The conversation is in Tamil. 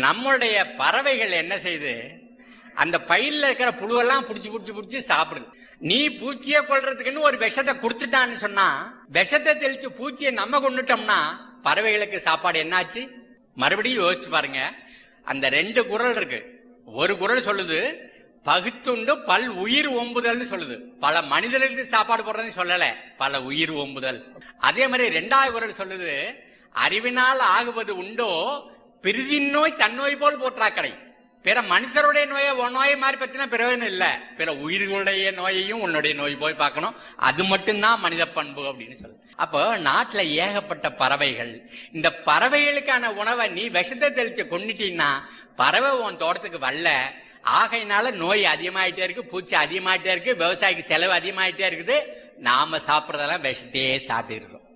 நம்மளுடைய பறவைகள் என்ன செய்யுது, அந்த பயிரில் இருக்கிற புழுவெல்லாம் புடிச்சு சாப்பிடுது. நீ பூச்சியை கொல்றதுக்குன்னு ஒரு விஷத்தை கொடுத்துட்டான்னு சொன்னா, விஷத்தை தெளிச்சு பூச்சியை நம்ம கொண்டுட்டோம்னா பறவைகளுக்கு சாப்பாடு என்னாச்சு? மறுபடியும் யோசிச்சு பாருங்க. அந்த ரெண்டு குறள் இருக்கு. ஒரு குறள் சொல்லுது பகுத்துண்டு பல் உயிர் ஓம்புதல்னு சொல்லுது. பல மனிதர்களுக்கு சாப்பாடு போடுறதுன்னு சொல்லல, பல உயிர் ஓம்புதல். அதே மாதிரி ரெண்டாவது குறள் சொல்லுது அறிவினால் ஆகுவது உண்டோ பிரிதின் நோய் தன்னோய் போல் போற்றாக்கடை. பிற மனுஷருடைய நோயை மாதிரி பத்தினா பிரயோஜனம் இல்ல, பிற உயிர்களுடைய நோயையும் உன்னுடைய நோய் போய் பார்க்கணும். அது மட்டும்தான் மனித பண்பு அப்படின்னு சொல்லு. அப்போ நாட்டுல ஏகப்பட்ட பறவைகள். இந்த பறவைகளுக்கான உணவை நீ விஷத்தை தெளிச்சு கொண்டுட்டீங்கன்னா பறவை உன் தோட்டத்துக்கு வரல. ஆகையினால நோய் அதிகமாயிட்டே இருக்கு, பூச்சி அதிகமாயிட்டே இருக்கு, விவசாயிக்கு செலவு அதிகமாயிட்டே இருக்குது. நாம சாப்பிடறதெல்லாம் விஷத்தையே சாப்பிட்டு இருக்கோம்.